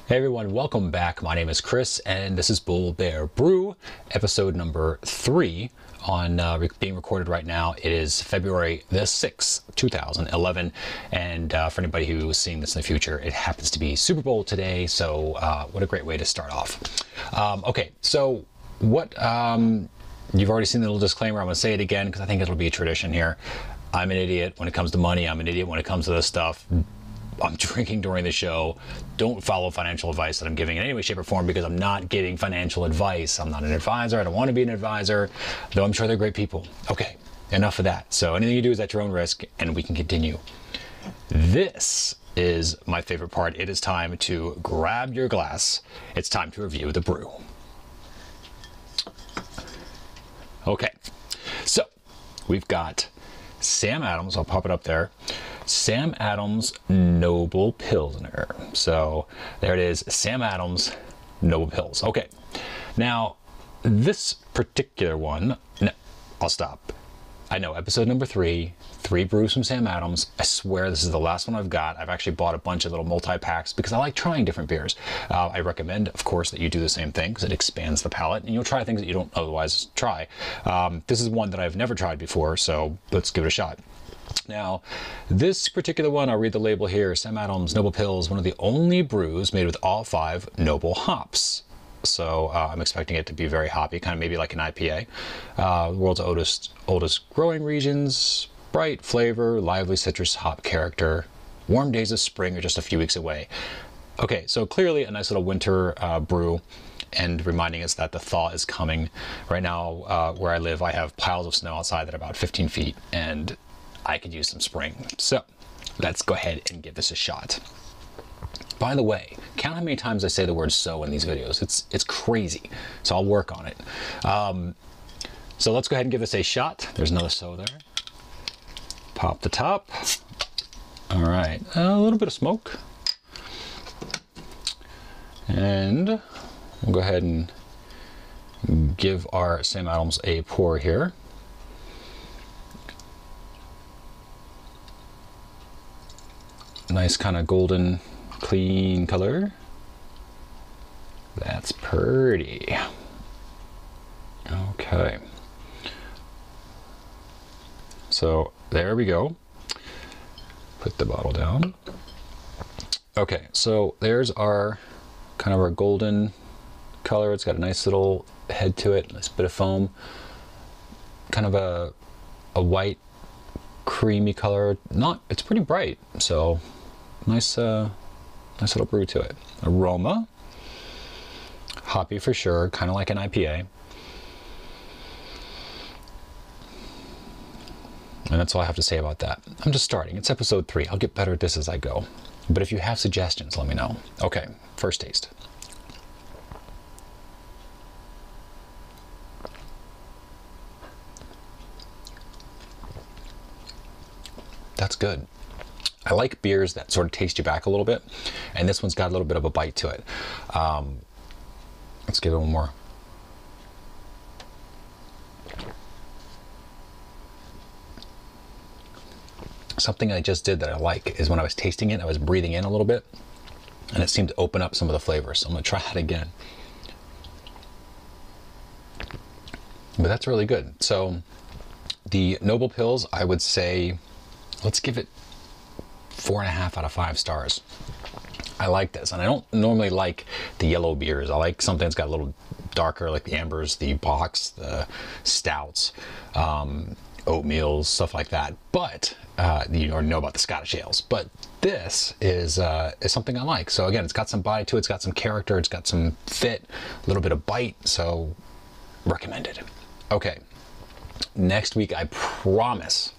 Hey everyone, welcome back. My name is Chris, and this is Bull Bear Brew, episode number 3 on being recorded right now. It is February the 6th, 2011, and for anybody who is seeing this in the future, it happens to be Super Bowl today, so what a great way to start off. Okay, so what, you've already seen the little disclaimer. I'm going to say it again because I think it'll be a tradition here. I'm an idiot when it comes to money. I'm an idiot when it comes to this stuff. I'm drinking during the show. Don't follow financial advice that I'm giving in any way, shape, or form because I'm not giving financial advice. I'm not an advisor. I don't want to be an advisor, though I'm sure they're great people. Okay, enough of that. So anything you do is at your own risk, and we can continue. This is my favorite part. It is time to grab your glass. It's time to review the brew. Okay, so we've got Sam Adams. I'll pop it up there. Sam Adams Noble Pilsner. So there it is, Sam Adams Noble Pils. Okay, now this particular one, no, I'll stop. I know, episode number 3 brews from Sam Adams. I swear this is the last one I've got. I've actually bought a bunch of little multi-packs because I like trying different beers. I recommend, of course, that you do the same thing because it expands the palate and you'll try things that you don't otherwise try. This is one that I've never tried before, so let's give it a shot. Now, this particular one, I'll read the label here, Sam Adams Noble Pils, one of the only brews made with all 5 noble hops. So I'm expecting it to be very hoppy, kind of maybe like an IPA. The world's oldest growing regions, bright flavor, lively citrus hop character. Warm days of spring are just a few weeks away. Okay, so clearly a nice little winter brew, and reminding us that the thaw is coming. Right now, where I live, I have piles of snow outside that are about 15 feet, and I could use some spring. So let's go ahead and give this a shot. By the way, count how many times I say the word so in these videos. It's crazy. So I'll work on it. So let's go ahead and give this a shot. There's another so there. Pop the top. All right, a little bit of smoke. And we'll go ahead and give our Sam Adams a pour here. Nice kind of golden, clean color. That's pretty. Okay. So there we go. Put the bottle down. Okay, so there's our kind of our golden color. It's got a nice little head to it, nice bit of foam. Kind of a white, creamy color. It's pretty bright, so nice little brew to it. Aroma, hoppy for sure, kind of like an IPA. And that's all I have to say about that. I'm just starting. It's episode 3. I'll get better at this as I go. But if you have suggestions, let me know. Okay, first taste. That's good. I like beers that sort of taste you back a little bit, and this one's got a little bit of a bite to it. Let's give it one more. Something I just did that I like is when I was tasting it, I was breathing in a little bit, and it seemed to open up some of the flavors. So I'm going to try that again. But that's really good. So the Noble Pils, I would say, let's give it 4.5 out of 5 stars. I like this, and I don't normally like the yellow beers. I like something that's got a little darker, like the ambers, the bocks, the stouts, oatmeals, stuff like that. But you already know about the Scottish ales. But this is something I like. So again, it's got some body to it. It's got some character. It's got some fit, a little bit of bite. So recommended. Okay, next week I promise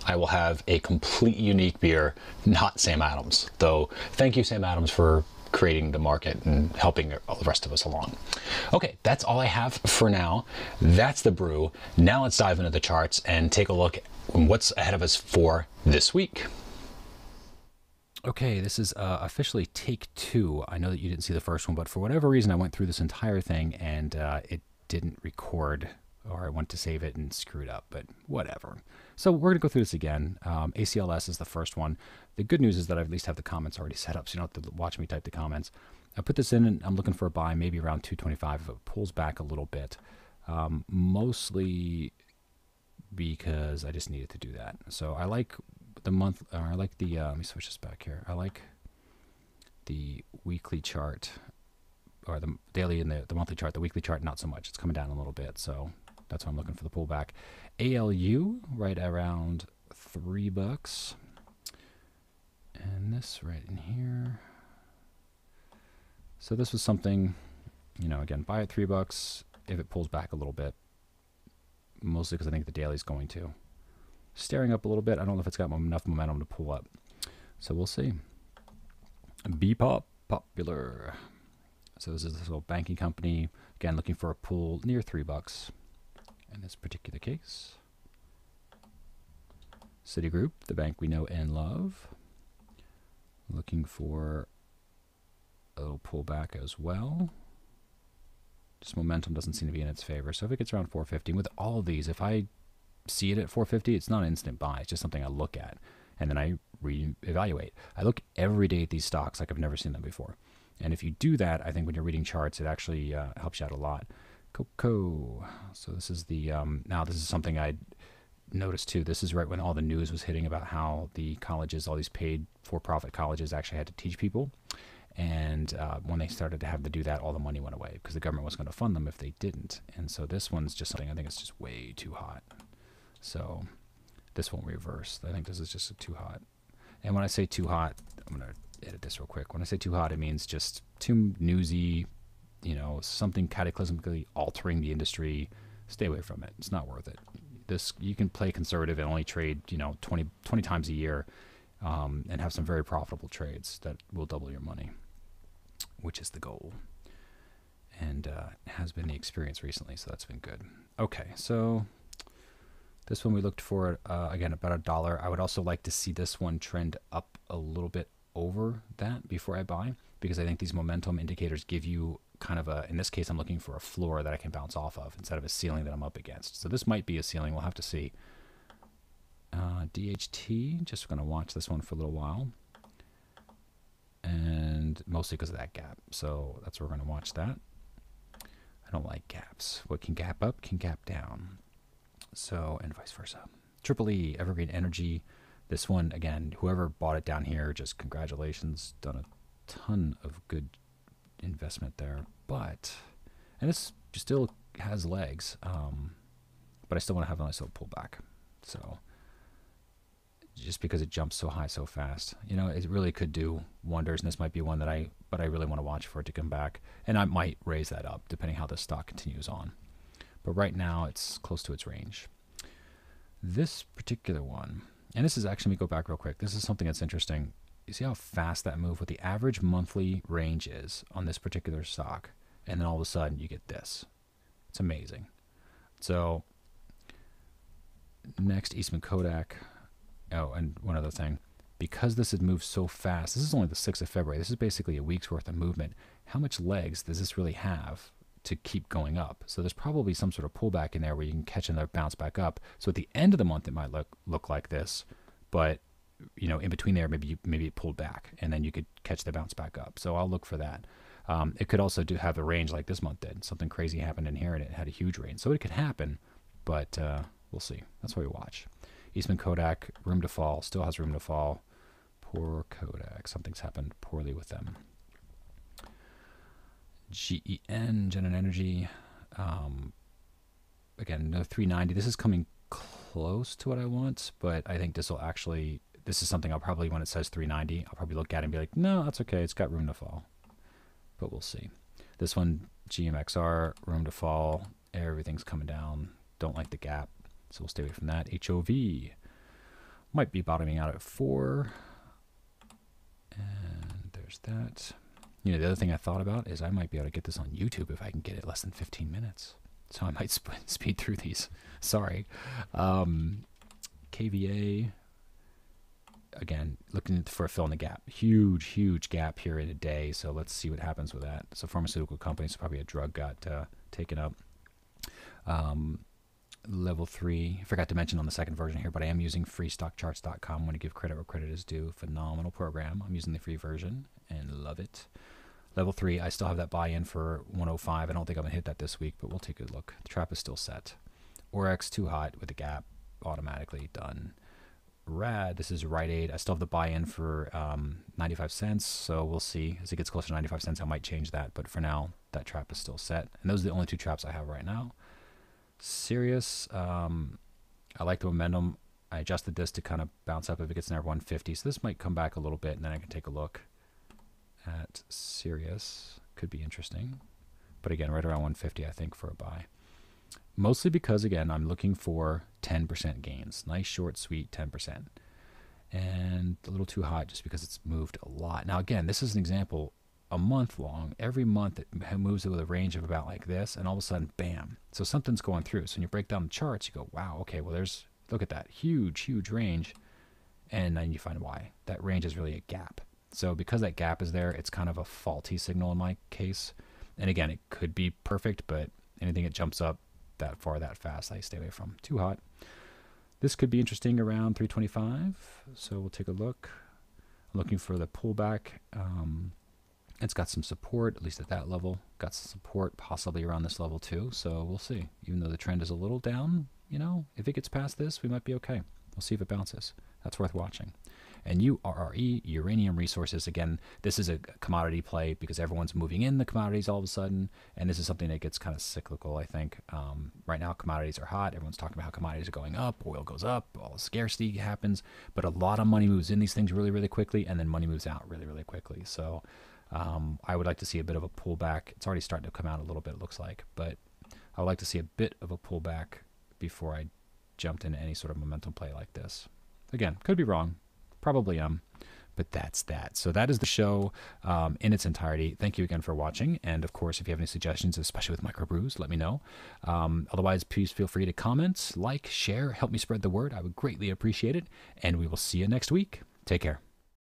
I will have a completely unique beer, not Sam Adams. Though, thank you, Sam Adams, for creating the market and helping all the rest of us along. Okay, that's all I have for now. That's the brew. Now let's dive into the charts and take a look at what's ahead of us for this week. Okay, this is officially take 2. I know that you didn't see the first one, but for whatever reason, I went through this entire thing and it didn't record, or I went to save it and screwed up, but whatever. So we're going to go through this again. ACLS is the first one. The good news is that I at least have the comments already set up, so you don't have to watch me type the comments. I put this in and I'm looking for a buy maybe around 225 if it pulls back a little bit. Mostly because I just needed to do that. So I like the month, or I like the, let me switch this back here. I like the weekly chart, or the daily and the monthly chart. The weekly chart, not so much. It's coming down a little bit. So that's why I'm looking for the pullback. ALU right around $3. And this right in here. So this was something, again, buy at $3 if it pulls back a little bit. Mostly because I think the daily's going to. Staring up a little bit. I don't know if it's got enough momentum to pull up. So we'll see. BPOP, popular. So this is this little banking company. Again, looking for a pull near $3 in this particular case. Citigroup, the bank we know and love. Looking for a little pullback as well. Just momentum doesn't seem to be in its favor. So if it gets around 450, with all of these, if I see it at 450, it's not an instant buy. It's just something I look at, and then I reevaluate. I look every day at these stocks like I've never seen them before. And if you do that, I think when you're reading charts, it actually helps you out a lot. Coco. So this is the, now this is something I noticed too. This is right when all the news was hitting about how the colleges, all these paid for-profit colleges actually had to teach people. And when they started to have to do that, all the money went away because the government wasn't going to fund them if they didn't. And so this one's just something I think it's just way too hot. So this won't reverse. I think this is just too hot. And when I say too hot, I'm going to edit this real quick. When I say too hot, it means just too newsy, something cataclysmically altering the industry. Stay away from it. It's not worth it. This, you can play conservative and only trade, 20 times a year and have some very profitable trades that will double your money, which is the goal. And has been the experience recently, so that's been good. Okay, so this one we looked for, again, about $1. I would also like to see this one trend up a little bit over that before I buy, because I think these momentum indicators give you kind of a, in this case, I'm looking for a floor that I can bounce off of instead of a ceiling that I'm up against. So this might be a ceiling. We'll have to see. DHT, just going to watch this one for a little while. And mostly because of that gap. So that's where we're going to watch that. I don't like gaps. What can gap up can gap down. So, and vice versa. Triple E, Evergreen Energy. This one, again, whoever bought it down here, just congratulations. Done a ton of good investment there. But, and this still has legs. But I still want to have a nice little pullback. So, just because it jumps so high so fast, it really could do wonders. And this might be one that I really want to watch for it to come back. And I might raise that up depending how this stock continues on. But right now it's close to its range. This particular one, and this is actually, let me go back real quick. This is something that's interesting. You see how fast that moved, what the average monthly range is on this particular stock. And then all of a sudden you get this. It's amazing. So next, Eastman Kodak. Oh, and one other thing. Because this has moved so fast, this is only the 6th of February. This is basically a week's worth of movement. How much legs does this really have to keep going up? So there's probably some sort of pullback in there where you can catch another bounce back up. So at the end of the month, it might look like this, but in between there, maybe it pulled back, and then you could catch the bounce back up. So I'll look for that. It could also have a range like this month did. Something crazy happened in here, and it had a huge range. So it could happen, but we'll see. That's why we watch. Eastman Kodak, room to fall, still has room to fall. Poor Kodak. Something's happened poorly with them. GEN, Genon Energy. Again, no 390. This is coming close to what I want, but I think this is something I'll probably, when it says 390, I'll probably look at it and be like, no, that's okay. It's got room to fall. But we'll see. This one, GMXR, room to fall. Everything's coming down. Don't like the gap. So we'll stay away from that. HOV might be bottoming out at 4. And there's that. The other thing I thought about is I might be able to get this on YouTube if I can get it less than 15 minutes. So I might speed through these. Sorry. KVA. Again, looking for a fill in the gap. Huge gap here in a day. So let's see what happens with that. So pharmaceutical companies, probably a drug got taken up. Level 3, I forgot to mention on the second version here, but I am using freestockcharts.com. I'm going to give credit where credit is due. Phenomenal program. I'm using the free version and love it. Level 3, I still have that buy-in for 105. I don't think I'm going to hit that this week, but we'll take a look. The trap is still set. Oryx, too hot with the gap, automatically done. Rad, this is Rite Aid. I still have the buy-in for 95 cents, so we'll see. As it gets closer to 95 cents, I might change that, but for now, that trap is still set. And those are the only two traps I have right now. Sirius, I like the momentum. I adjusted this to kind of bounce up if it gets near 150, so this might come back a little bit, and then I can take a look at Sirius. Could be interesting. But again, right around 150, I think, for a buy. Mostly because, again, I'm looking for 10% gains. Nice, short, sweet 10%. And a little too hot just because it's moved a lot. Now, again, this is an example a month long. Every month it moves with a range of about like this, and all of a sudden, bam. So something's going through. So when you break down the charts, you go, wow, okay, well, look at that. Huge, huge range. And then you find why. That range is really a gap. So because that gap is there, it's kind of a faulty signal in my case. And again, it could be perfect, but anything that jumps up that far that fast, I stay away from. Too hot. This could be interesting around 325. So we'll take a look. I'm looking for the pullback. It's got some support, at least at that level. Got some support possibly around this level too. So we'll see. Even though the trend is a little down, if it gets past this, we might be okay. We'll see if it bounces. That's worth watching. And URRE, Uranium Resources, again, this is a commodity play because everyone's moving in the commodities all of a sudden, and this is something that gets kind of cyclical, I think. Right now, commodities are hot. Everyone's talking about how commodities are going up, oil goes up, all the scarcity happens, but a lot of money moves in these things really, really quickly, and then money moves out really, really quickly. So I would like to see a bit of a pullback. It's already starting to come out a little bit, it looks like, but I would like to see a bit of a pullback before I jumped into any sort of momentum play like this. Again, could be wrong. Probably am, but that's that. So that is the show in its entirety. Thank you again for watching. And of course, if you have any suggestions, especially with microbrews, let me know. Otherwise, please feel free to comment, like, share, help me spread the word. I would greatly appreciate it. And we will see you next week. Take care.